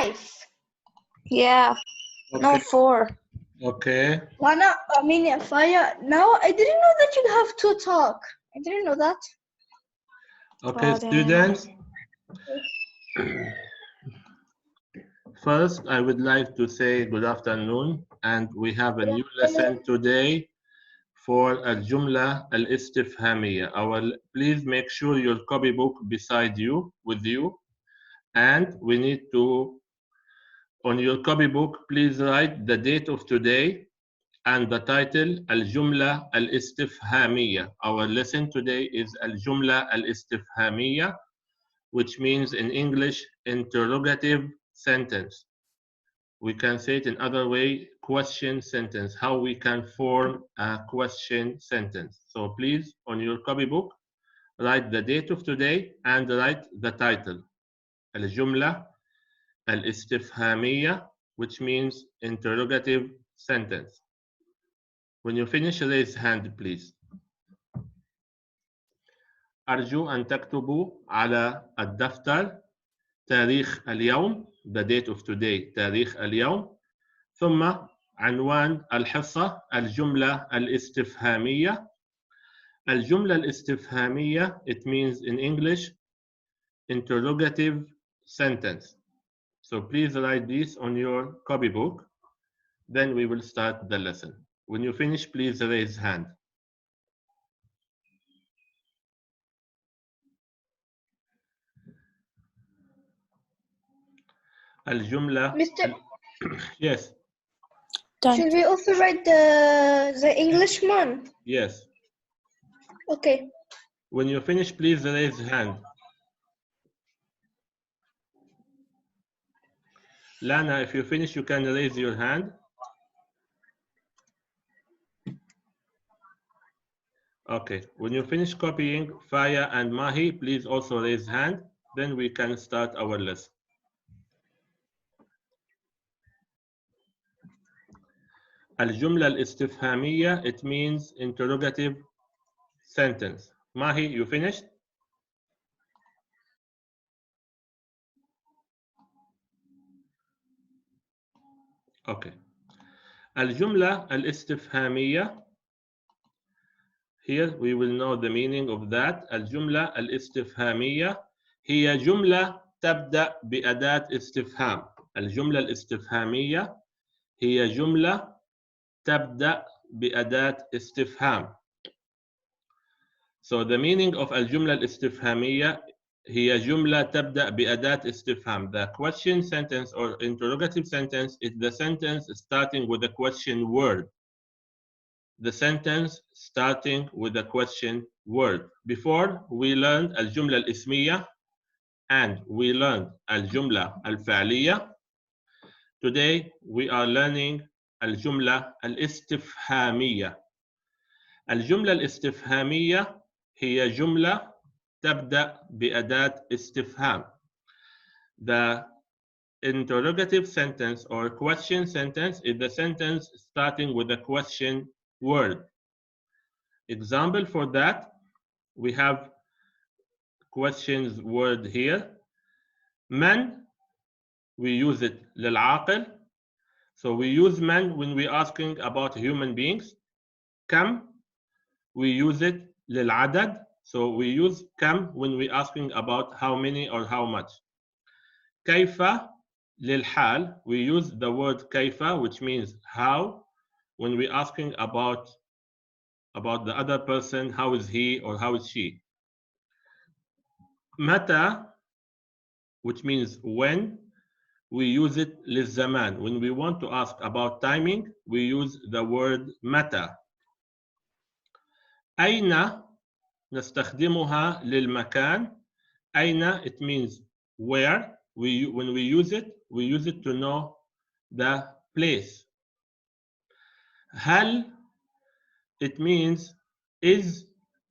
5. Yeah. No, Okay. 4. Okay. Wanna, Fire. No, I didn't know that you have to talk. I didn't know that. Okay, Oh, damn. students. First, I would like to say good afternoon, and we have a new lesson today for الجملة الإستفهامية. Please make sure your copybook beside you, with you, and we need to, on your copybook, please write the date of today and the title الجملة الإستفهامية. Our lesson today is الجملة الإستفهامية, which means in English interrogative sentence. We can say it in other way, question sentence, how we can form a question sentence. So please, on your copybook, write the date of today and write the title. الجملة الاستفهامية, which means interrogative sentence. When you finish, raise hand, please. أرجو أن تكتبوا على الدفتر تاريخ اليوم, the date of today, تاريخ اليوم, ثم عنوان الحصة الجملة الاستفهامية. الجملة الاستفهامية, it means in English, interrogative sentence. So please write this on your copybook. Then we will start the lesson. When you finish, please raise hand. الجملة. Mr. Yes. Done. Should we also write the English one? Yes. Okay. When you finish, please raise hand. Lana, if you finish, you can raise your hand. Okay. When you finish copying, Faya and Mahi, please also raise hand. Then we can start our lesson. الجملة الاستفهامية, it means interrogative sentence. Mahi, you finished? Okay. الجملة الاستفهامية, here we will know the meaning of that. الجملة الاستفهامية هي جملة تبدأ بأداة استفهام. الجملة الاستفهامية هي جملة تبدأ بأداة استفهام. So the meaning of الجملة الاستفهامية هي جملة تبدأ بأداة استفهام. The question sentence or interrogative sentence is the sentence starting with a question word. The sentence starting with a question word. Before we learned الجملة الاسمية and we learned الجملة الفعلية. Today we are learning الجملة الاستفهامية. الجملة الاستفهامية هي جملة تبدأ بأداة استفهام. The interrogative sentence or question sentence is the sentence starting with a question word. Example for that, we have questions word here. من, we use it للعاقل. So we use من when we're asking about human beings. كم, we use it للعدد. So we use كم when we're asking about how many or how much. كيف للحال, we use the word كيف, which means how, when we're asking about the other person, how is he or how is she. متى, which means when, we use it للزمان. When we want to ask about timing, we use the word متى. أين, نستخدمها للمكان. أين, it means where. When we use it to know the place. هل, it means is,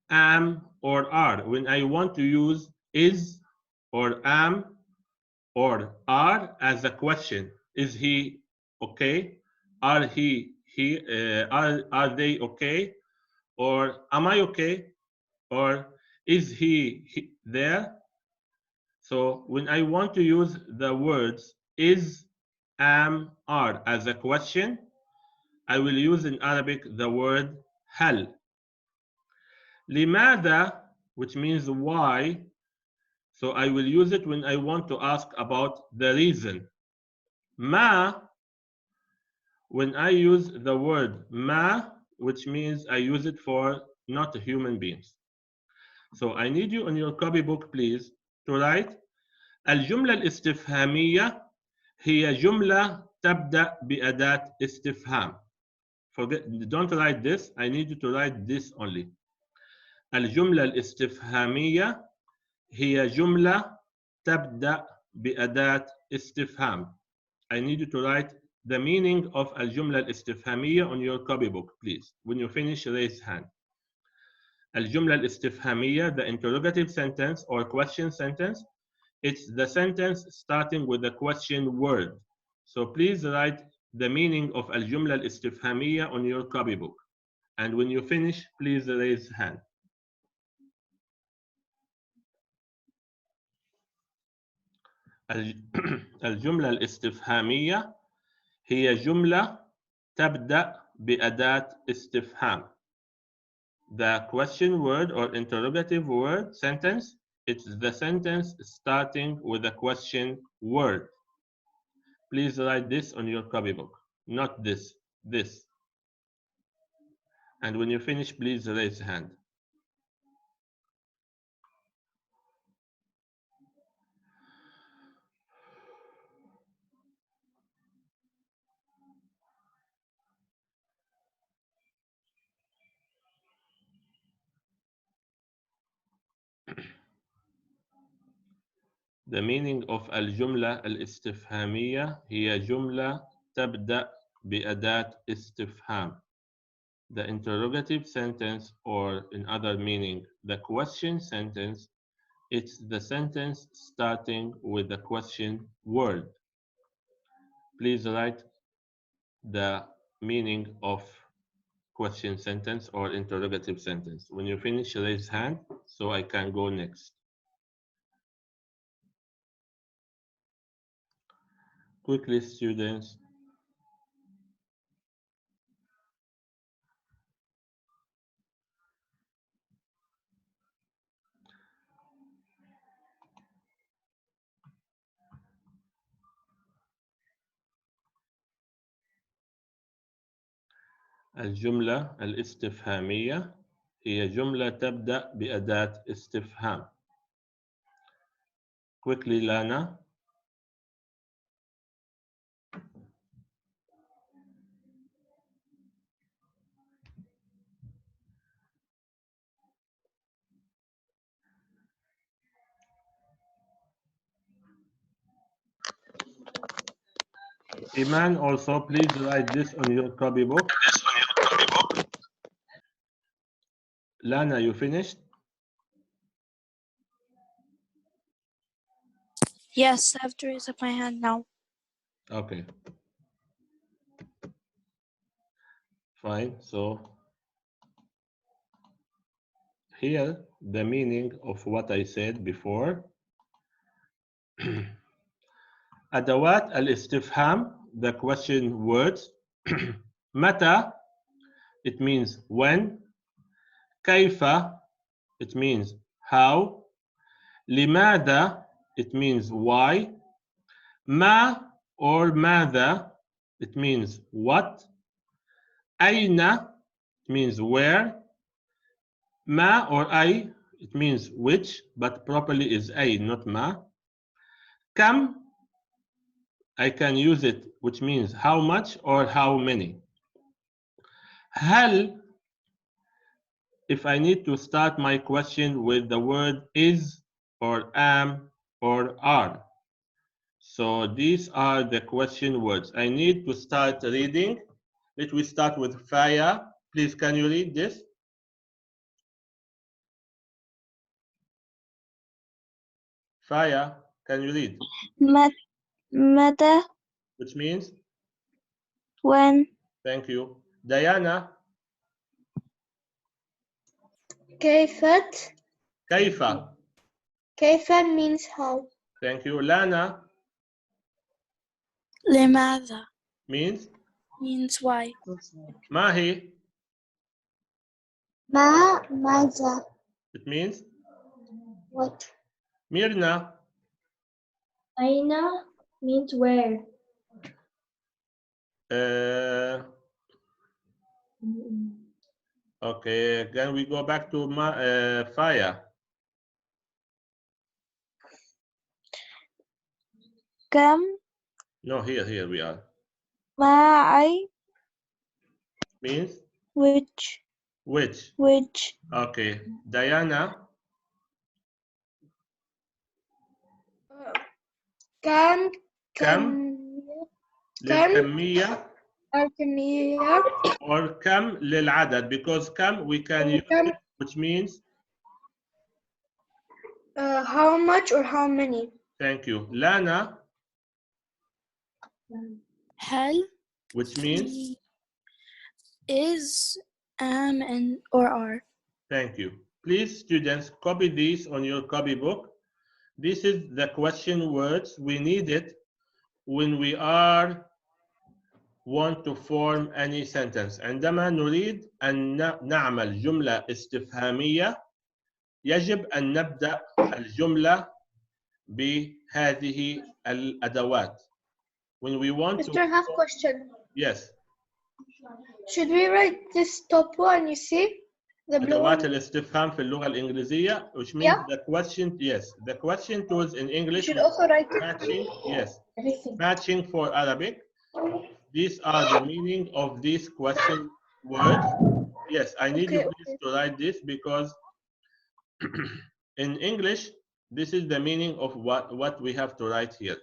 am, or are. When I want to use is or am or are as a question. Is he okay? Are are they okay? Or am I okay? Or is he there? So when I want to use the words is, am, are as a question, I will use in Arabic the word هل. لماذا, which means why, so I will use it when I want to ask about the reason. ما, when I use the word ما, which means I use it for not human beings. So I need you on your copybook, please, to write الجملة الاستفهامية هي جملة تبدأ بأداة استفهام. Forget, don't write this. I need you to write this only. الجملة الاستفهامية هي جملة تبدأ بأداة استفهام. I need you to write the meaning of الجملة الاستفهامية on your copybook, please. When you finish, raise hand. الجملة الاستفهامية, the interrogative sentence or question sentence, it's the sentence starting with the question word. So please write the meaning of الجملة الاستفهامية on your copybook. And when you finish, please raise hand. الجملة الاستفهامية هي جملة تبدأ بأداة استفهام. The question word or interrogative word sentence, it's the sentence starting with a question word. Please write this on your copybook, not this, this. And when you finish, please raise hand. The meaning of الجملة الاستفهامية هي جملة تبدأ بأداة استفهام. The interrogative sentence, or in other meaning, the question sentence, it's the sentence starting with the question word. Please write the meaning of question sentence or interrogative sentence. When you finish, raise hand so I can go next. Quickly, students. الجملة الاستفهامية هي جملة تبدأ بأداة استفهام. Quickly, Lana. Iman, also please write this on your copybook. Lana, you finished? Yes, I have to raise up my hand now. Okay. Fine. So here the meaning of what I said before. أدوات الاستفهام, the question words. متى, it means when. كيف, it means how. لماذا, it means why. ما or ماذا, it means what. أين, it means where. ما or أي, it means which, but properly is أي, not ما. كم, I can use it, which means how much or how many. هل, if I need to start my question with the word is or am or are. So these are the question words. I need to start reading. Let me start with Faya. Please, can you read this? Faya, can you read? متى, Which means? when. Thank you. Diana? كيف كيف? كيف means how. Thank you. Lana? لماذا means means why. ما هي. ماذا. It means What? ميرنا. أين means where. Okay, can we go back to Faya? كم No, here we are. معي Means which which. Okay, Diana. كم كم للكمية الكمية or كم للعدد, because كم we can use it, which means how much or how many. thank you. Lana, هل which means is am and or are. thank you. Please, students, copy these on your copybook. This is the question words. We need it when we want to form any sentence. عندما نريد أن نعمل جملة استفهامية يجب أن نبدأ الجملة بهذه الأدوات. When we want Mr. I have a question. Yes. Should we write this top one, you see? The blue أدوات one? الاستفهام في اللغة الإنجليزية, which means the question, yes, the question tools in You English, should also write it. matching, yes, Everything. matching for Arabic. These are the meaning of these question words. Yes, I need you please to write this because in English, this is the meaning of what we have to write here.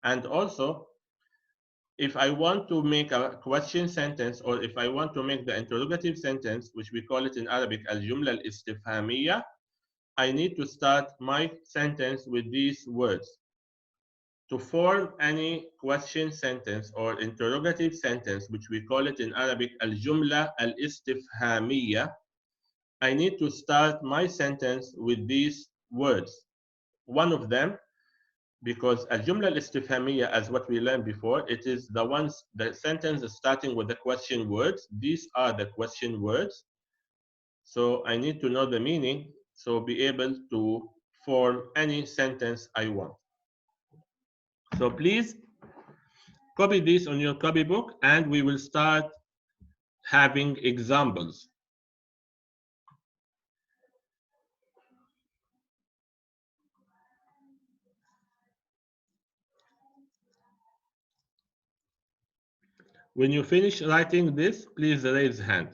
And also, if I want to make a question sentence or if I want to make the interrogative sentence, which we call it in Arabic, الجملة الإستفهامية, I need to start my sentence with these words. To form any question sentence or interrogative sentence, which we call it in Arabic, الجملة الإستفهامية, I need to start my sentence with these words. One of them, because الجملة الاستفهامية, as what we learned before, it is the sentence starting with the question words. These are the question words. So I need to know the meaning, so be able to form any sentence I want. So please copy this on your copybook and we will start having examples. When you finish writing this, please raise hand.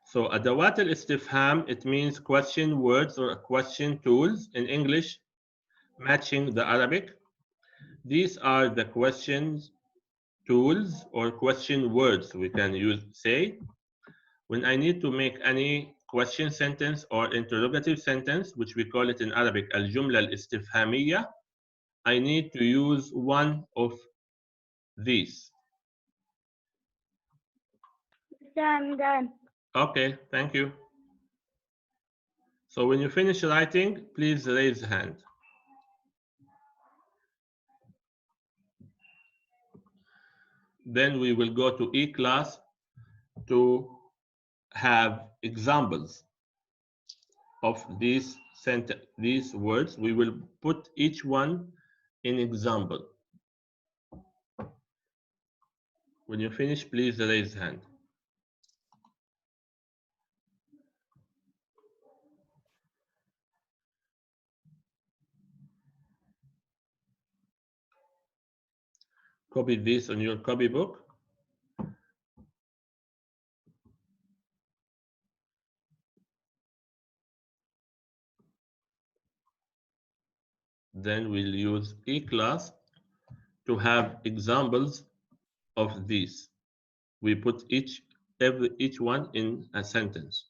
So أدوات الاستفهام, it means question words or question tools in English, matching the Arabic. These are the questions tools or question words we can use, say. When I need to make any question sentence or interrogative sentence, which we call it in Arabic, الجملة الاستفهامية, I need to use one of these. I'm done. Okay, thank you. So when you finish writing, please raise hand. Then we will go to E-class to have examples of these words. We will put each one in example. When you finish, please raise hand. Copy this on your copybook. Then we'll use E-class to have examples of these. We put each one in a sentence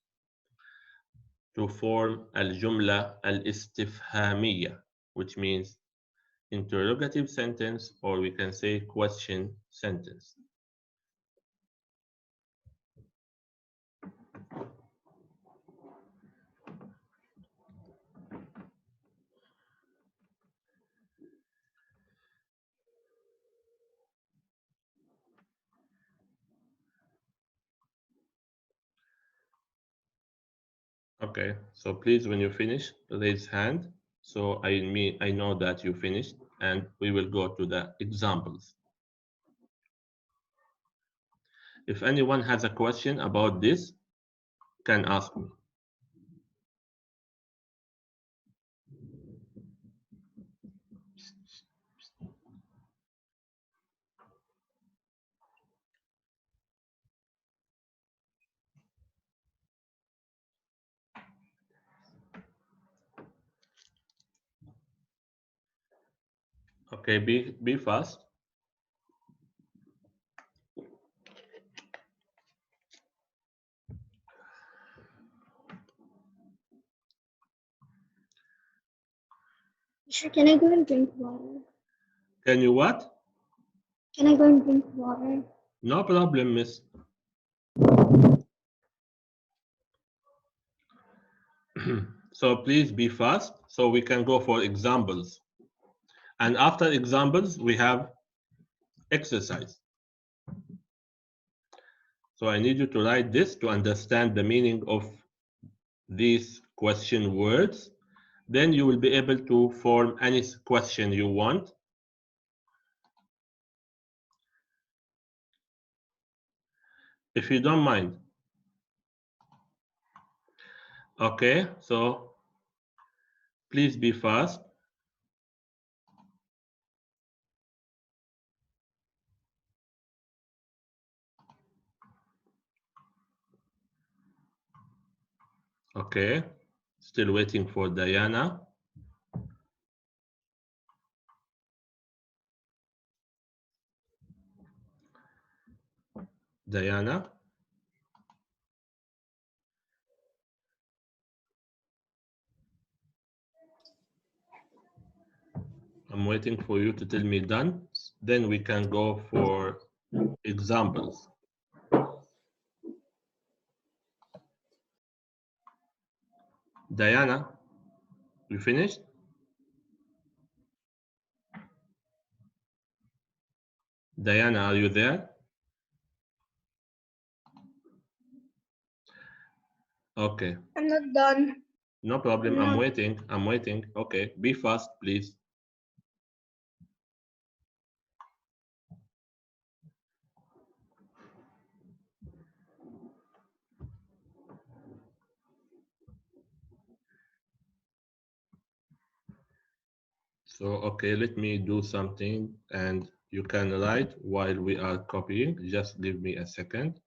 to form الجملة الاستفهامية, which means interrogative sentence, or we can say question sentence. Okay, so please, when you finish, raise hand. So I know that you finished, and we will go to the examples. If anyone has a question about this, can ask me. Okay, be fast. Sure, can I go and drink water? Can you what? Can I go and drink water? No problem, miss. So please be fast so we can go for examples. And after examples, we have exercise. So I need you to write this to understand the meaning of these question words. Then you will be able to form any question you want. If you don't mind. Okay, so please be fast. Okay, still waiting for Diana. Diana. I'm waiting for you to tell me done. Then we can go for examples. Diana, you finished? Diana, are you there? Okay. I'm not done. No problem. I'm No. waiting. I'm waiting. Okay. Be fast, please. So, okay, let me do something and you can write while we are copying. Just give me a second.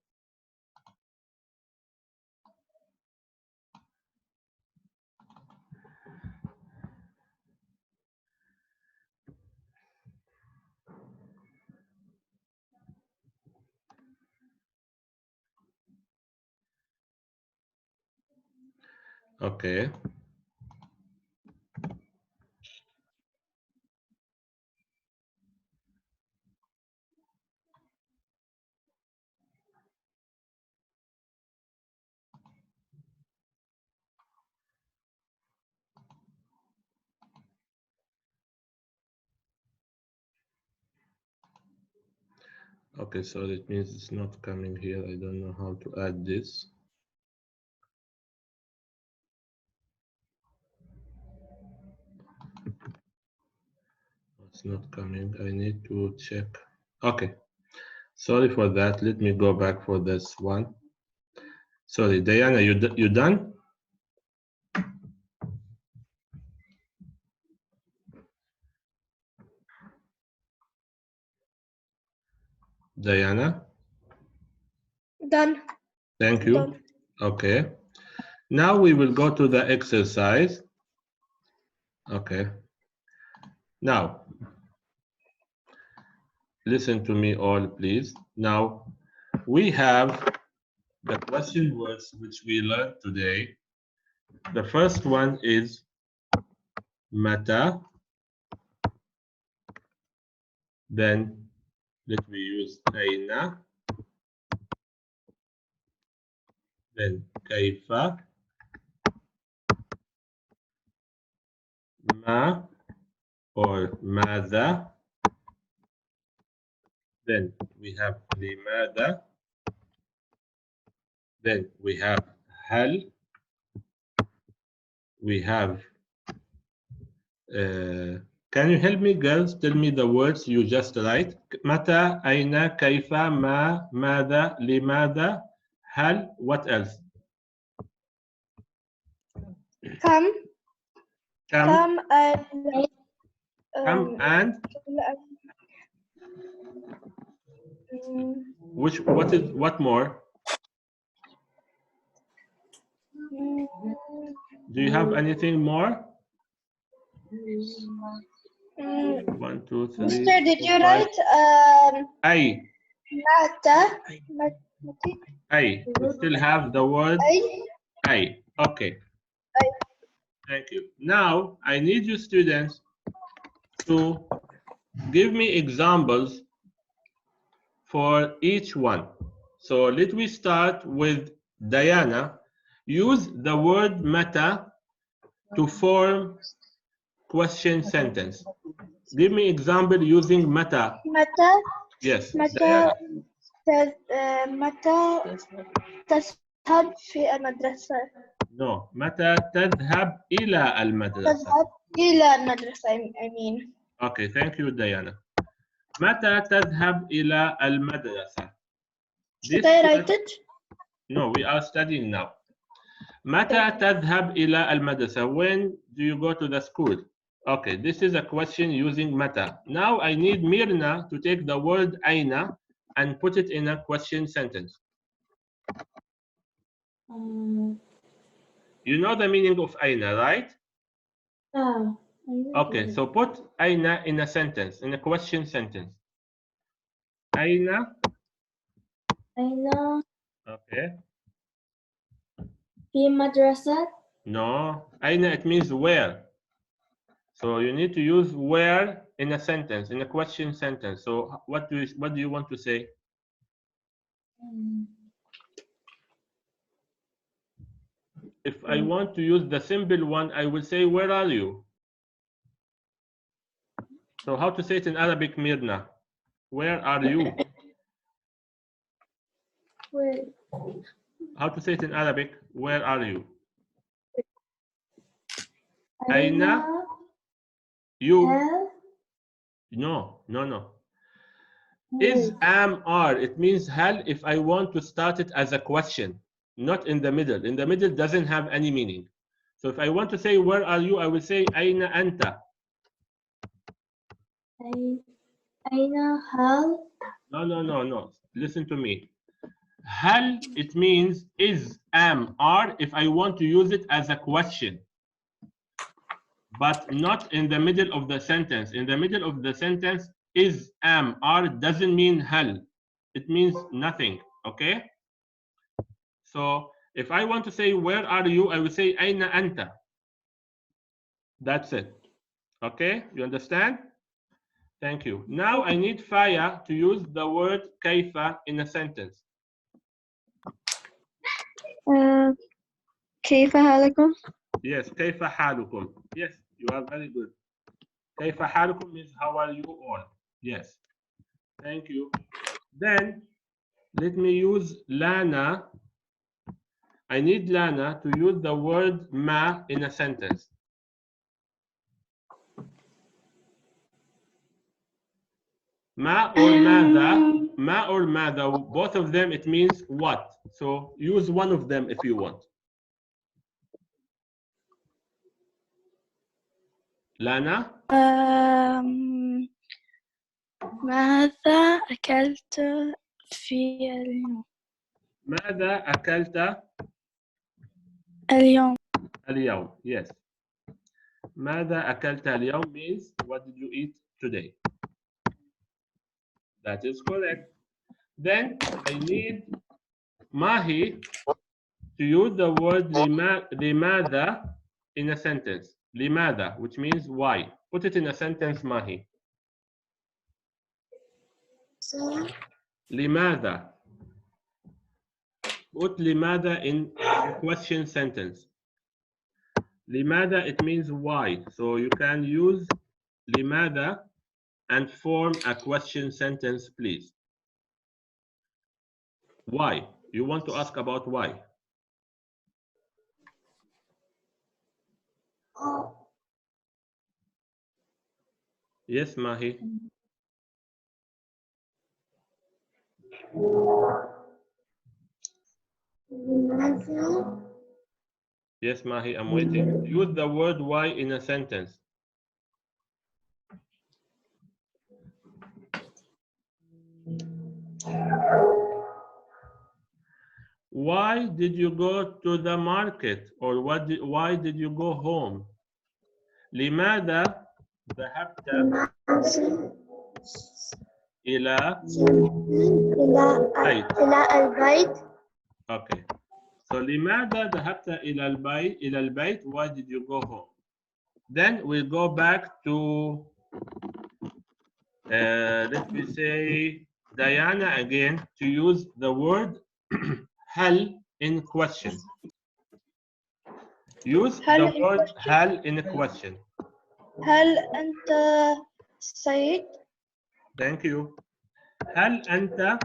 Okay. Okay, so it means it's not coming here. I don't know how to add this. It's not coming. I need to check. Okay. Sorry for that. Let me go back for this one. Sorry, Diana, you done? Diana? Done. Thank you. Done. Okay. Now we will go to the exercise. Okay. Now, listen to me all, please. Now, we have the question words which we learned today. The first one is mata. Then let me use aina. Then kaifa. Ma or mada. Then we have limada. Then we have hal. we have. Can you help me, girls? Tell me the words you just write. متى, أين, كيف, ما, ماذا, لماذا, هل, what else? Come Come and and what more? Do you have anything more? 1, 2, 3. Mister, did you 4, 5. write أي. أي. We still have the word أي. Okay. Thank you. Now I need you students to give me examples for each one. So let me start with Diana. Use the word meta to form question sentence. Give me example using meta. متى Yes. متى تذهب في المدرسة؟ No. متى تذهب إلى المدرسة؟ تذهب إلى المدرسة. I mean. Okay. Thank you, Diana. متى تذهب إلى المدرسة؟ Should I write it? No, we are studying now. متى تذهب إلى المدرسة? When do you go to the school? Okay, this is a question using متى. Now I need Mirna to take the word أين and put it in a question sentence. You know the meaning of أين, right? Okay, so put أين in a sentence, in a question sentence. أين. Okay. في مدرسة. No, أين it means where. So you need to use where in a sentence, in a question sentence. So what do you want to say? If I want to use the simple one, I will say, where are you? So how to say it in Arabic, Mirna? Where are you? Where? How to say it in Arabic? Where are you? أين You. هل No. Is, am, are. It means hal if I want to start it as a question, not in the middle. In the middle doesn't have any meaning. So if I want to say, where are you? I will say, أين أنت? أين هل. No. Listen to me. Hal, it means is, am, are if I want to use it as a question, but not in the middle of the sentence. In the middle of the sentence, is, am, are doesn't mean hal. It means nothing, okay? So if I want to say, where are you? I will say, أين أنت? That's it, okay? You understand? Thank you. Now I need Faya to use the word كيف in a sentence. كيف حالكم؟ Yes, كيف حالكم? Yes, you are very good. كيف حالكم means how are you all? Yes. Thank you. Then let me use Lana. I need Lana to use the word ma in a sentence. Ma or mada, ma or mada, both of them it means what. So use one of them if you want. Lana? ماذا أكلت في اليوم؟ ماذا أكلت اليوم. اليوم? Yes. ماذا أكلت اليوم means what did you eat today? That is correct. Then I need Mahi to use the word لماذا in a sentence. لماذا, which means why. Put it in a sentence, Mahi. لماذا. Put لماذا in a question sentence. لماذا, it means why. So you can use لماذا and form a question sentence, please. Why? You want to ask about why. Yes, Mahi. Yes, Mahi, I'm waiting. Use the word why in a sentence. Why did you go to the market? Or why did you go home? لماذا ذهبت إلى البيت؟ Okay. So لماذا ذهبت إلى البيت? Why did you go home? Then we go back to let me say Diana again to use the word هل in question. Use the word هل in a question. هل أنت سعيد؟ Thank you. هل أنت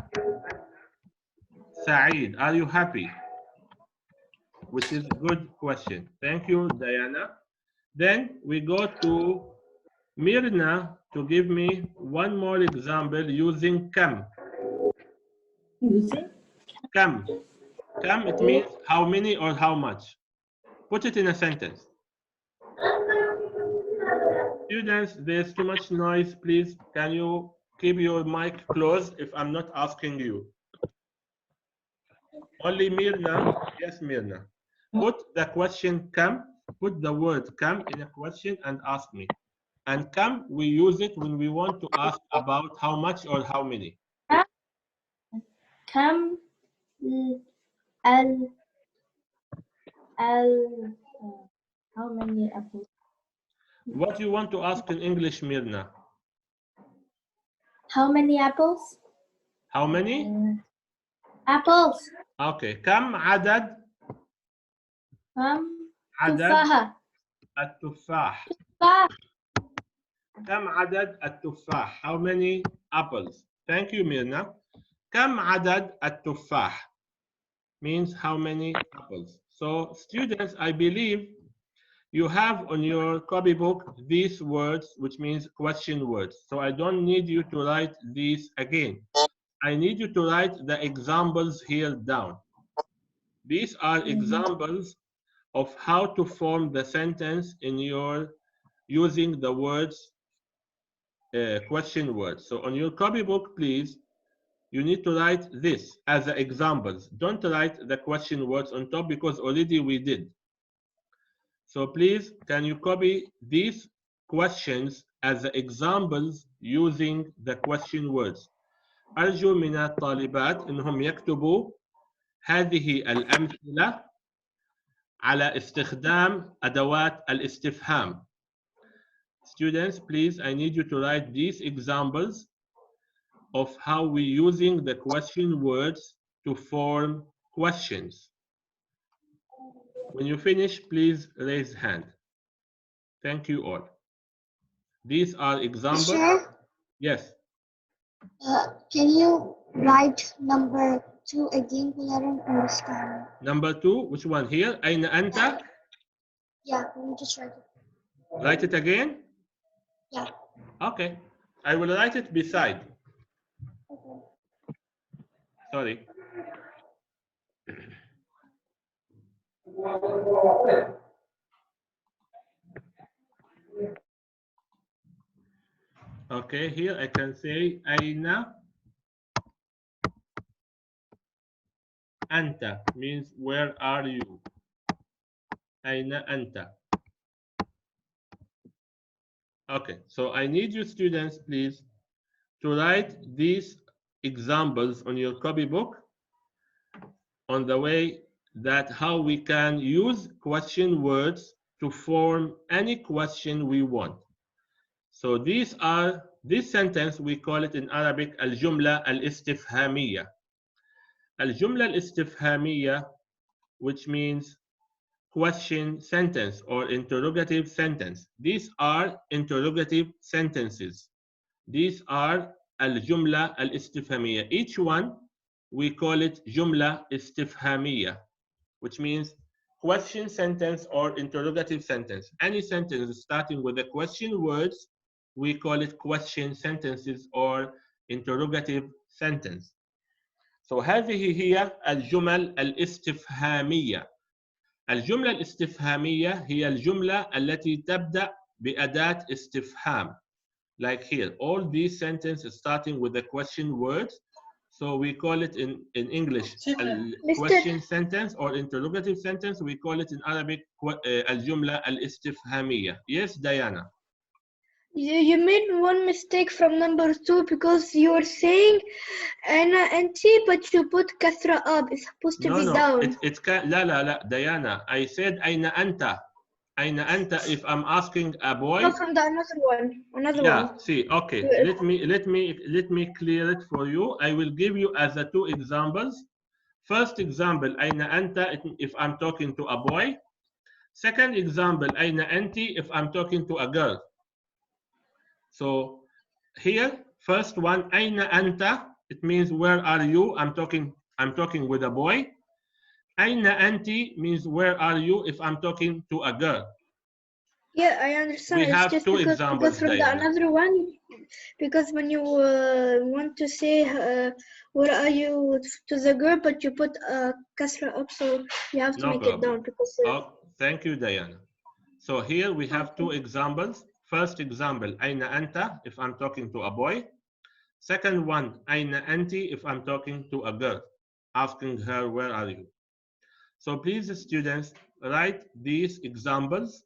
سعيد? Are you happy? Which is a good question. Thank you, Diana. Then we go to Mirna to give me one more example using كم. Using? كم. كم, it means how many or how much. Put it in a sentence. Students, there's too much noise. Please, can you keep your mic closed if I'm not asking you? Only Mirna. Yes, Mirna. Put the question come. Put the word come in a question and ask me. And come, we use it when we want to ask about how much or how many. Come how many apples? What do you want to ask in English, Mirna? How many apples? How many? Apples. Okay. كم عدد تفاحة. التفاح. كم عدد التفاح? How many apples? Thank you, Mirna. كم عدد التفاح means how many apples. So students, I believe you have on your copybook these words, which means question words. So I don't need you to write these again. I need you to write the examples here down. These are examples of how to form the sentence in your using the words question words. So on your copybook, please, you need to write this as the examples. Don't write the question words on top because already we did. So please, can you copy these questions as the examples using the question words? أرجو من الطالبات إنهم يكتبوا هذه الأمثلة على استخدام أدوات الاستفهام. Students, please, I need you to write these examples of how we're using the question words to form questions. When you finish, please raise hand. Thank you all. These are examples. Sure. Yes. Can you write number 2 again? Because I don't understand. Number 2, which one here? أين أنت? Yeah, let me just write it. Write it again? Yeah. Okay. I will write it beside. Okay. Sorry. Okay, here I can say أين أنت means where are you? أين أنت? Okay, so I need you students, please, to write these examples on your copybook on the way that how we can use question words to form any question we want. So this sentence, we call it in Arabic الجملة الإستفهامية. الجملة الإستفهامية, which means question sentence or interrogative sentence. These are interrogative sentences. These are الجملة الاستفهامية. Each one we call it جملة استفهامية, which means question sentence or interrogative sentence. Any sentence starting with the question words, we call it question sentences or interrogative sentence. So هذه هي الجمل الاستفهامية. الجملة الاستفهامية هي الجملة التي تبدأ بأداة استفهام. Like here, all these sentences starting with the question words. So we call it in English question sentence or interrogative sentence. We call it in Arabic الجملة الاستفهامية. Yes, Diana. You made one mistake from number 2 because you were saying أنا أنتي but you put كسرة up. It's supposed to be down. It's لا Diana. I said أين أنت. أين أنت if I'm asking a boy. No, from the another one. Yeah, see, okay. Let me clear it for you. I will give you as the 2 examples. First example, أين أنت if I'm talking to a boy. Second example, أين أنت if I'm talking to a girl. So here, first one, أين أنت, it means where are you? I'm talking with a boy. أين أنت means where are you if I'm talking to a girl. Yeah, I understand. We have 2 examples, from Diana. the another one, because when you want to say where are you to the girl, but you put kasra up, so you have to No make problem. it down because. Thank you, Diana. So here we have 2 examples. First example, أين أنت if I'm talking to a boy. Second one, أين أنت if I'm talking to a girl, asking her where are you. So please, students, write these examples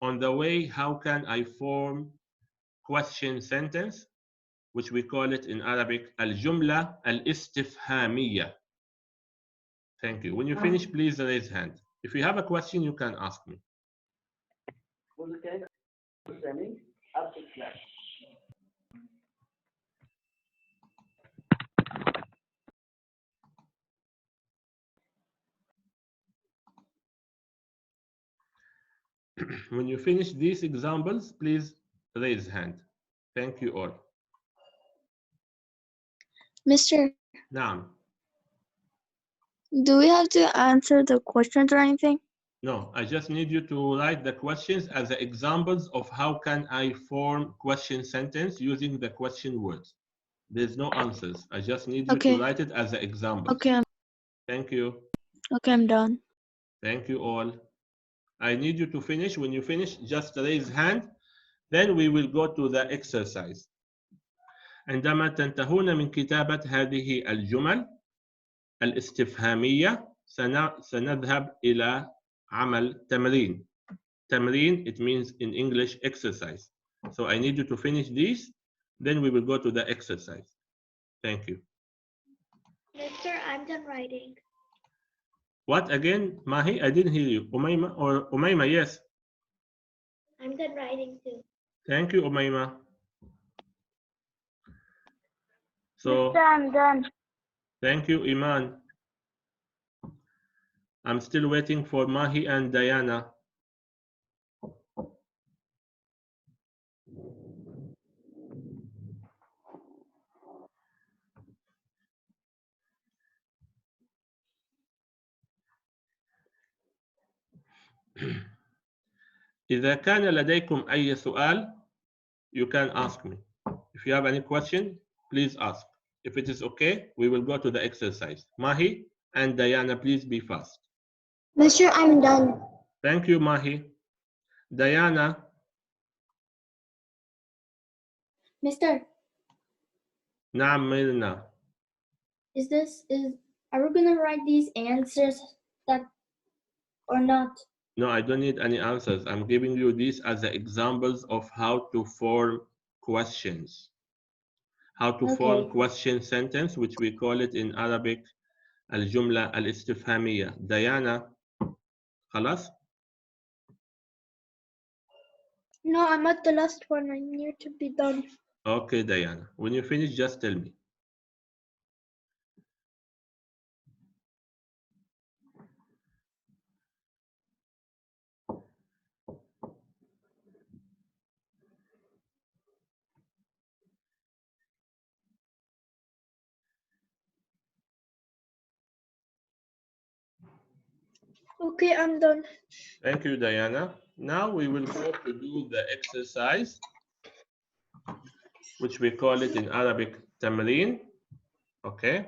on the way how can I form question sentence, which we call it in Arabic الجملة الاستفهامية. Thank you. When you finish, please raise hand. If you have a question, you can ask me. When you finish these examples, please raise hand. Thank you all. Mr. Naam. Do we have to answer the questions or anything? No, I just need you to write the questions as the examples of how can I form question sentence using the question words. There's no answers. I just need you to write it as the examples. Okay. Thank you. Okay, I'm done. Thank you all. I need you to finish. When you finish, just raise hand. Then we will go to the exercise. عندما تنتهون من كتابة هذه الجمل الاستفهامية سنذهب إلى عمل تمرين. تمرين, it means in English exercise. So I need you to finish this, then we will go to the exercise. Thank you. Mister, I'm done writing. What again, Mahi? I didn't hear you. Umayma or Umayma? Yes. I'm done writing too. Thank you, Umayma. So, Mister, I'm done. thank you, Iman. I'm still waiting for Mahi and Diana. إذا كان لديكم أي سؤال, you can ask me. If you have any question, please ask. If it is okay, we will go to the exercise. Mahi and Diana, please be fast. Mister, I'm done. Thank you, Mahi. Diana. Mister, نعم ميلنا. are we gonna write these answers or not? No, I don't need any answers. I'm giving you these as the examples of how to form questions. How to form question sentence, which we call it in Arabic الجملة الاستفهامية. Diana, خلاص? No, I'm at the last one. I need to be done. Okay, Diana. When you finish, just tell me. Okay, I'm done. Thank you, Diana. Now we will go to do the exercise, which we call it in Arabic tamreen. Okay.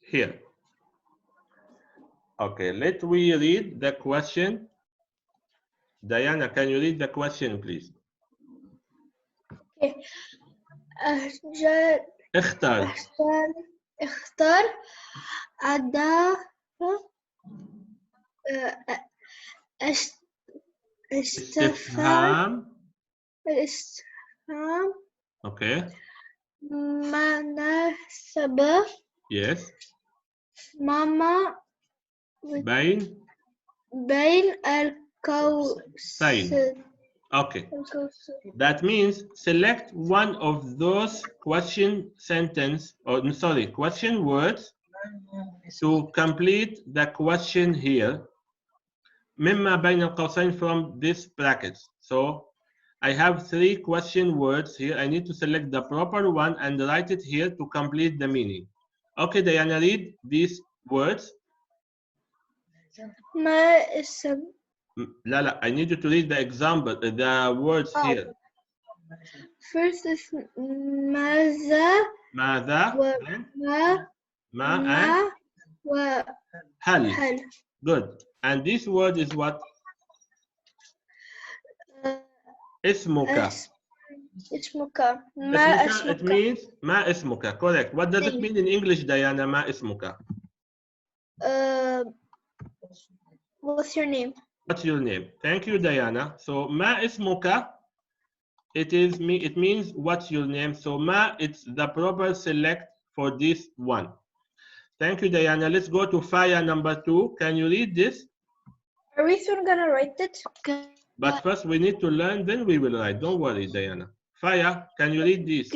Here. Okay, let me read the question. Diana, can you read the question, please? Okay. اختار اختار أداة استفهام. الاستفهام Okay. مناسبة Yes. ماما بين بين القوسين. Okay. That means select one of those question words to complete the question here. مما بين القوسين from this brackets. So I have 3 question words here. I need to select the proper one and write it here to complete the meaning. Okay, Diana, read these words. ما اسم لا, I need you to read the example, the words here. First is ماذا ماذا ما هل. Good. And this word is what? اسمك. اسمك ما اسمك. It means ما اسمك. Correct. What does it mean in English, Diana? ما اسمك. What's your name? What's your name? Thank you, Diana. So ما اسمك, it means what's your name. So ما, it's the proper select for this one. Thank you, Diana. Let's go to Faya number 2. Can you read this? Are we soon gonna write it? But first we need to learn, then we will write. Don't worry, Diana. Faya, can you read this?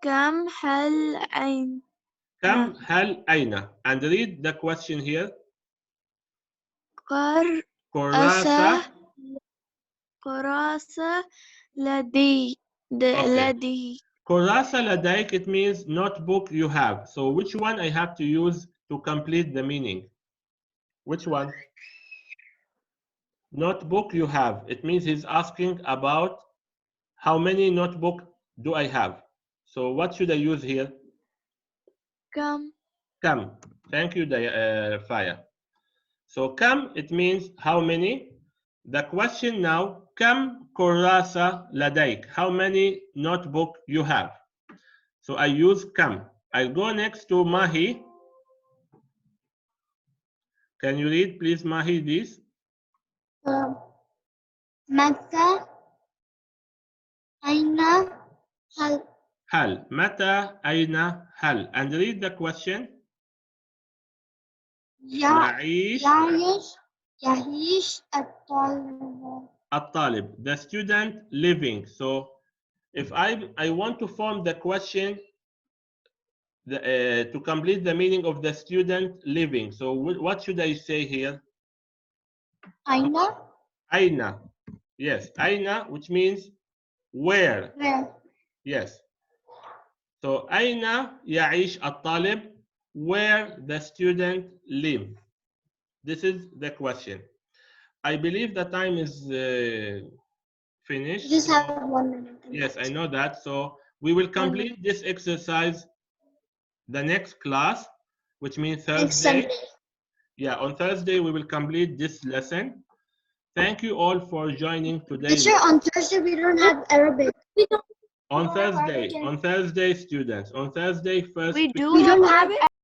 كم هل أين كم هل أين. And read the question here. كراسة لدي كراسة لديك, it means notebook you have. So which one I have to use to complete the meaning? Which one? Notebook you have. It means he's asking about how many notebook do I have. So what should I use here? كم. Thank you, Faya. So كم, it means how many. The question now, كم كراسة لديك? How many notebook you have? So I use كم. I'll go next to Mahi. Can you read, please, Mahi, this? متى أين هل. متى أين هل. And read the question. يعيش الطالب. The student living. So if I want to form the question to complete the meaning of the student living, so what should I say here? أين. Yes, أين, which means where. Yes. So أين يعيش الطالب, where the student live. This is the question. I believe the time is finished. Just have 1 minute. Yes, I know that. So we will complete this exercise the next class, which means Thursday. Yeah, on Thursday we will complete this lesson. Thank you all for joining today. Teacher, on Thursday we don't have Arabic. On Thursday, students. On Thursday, first. We don't have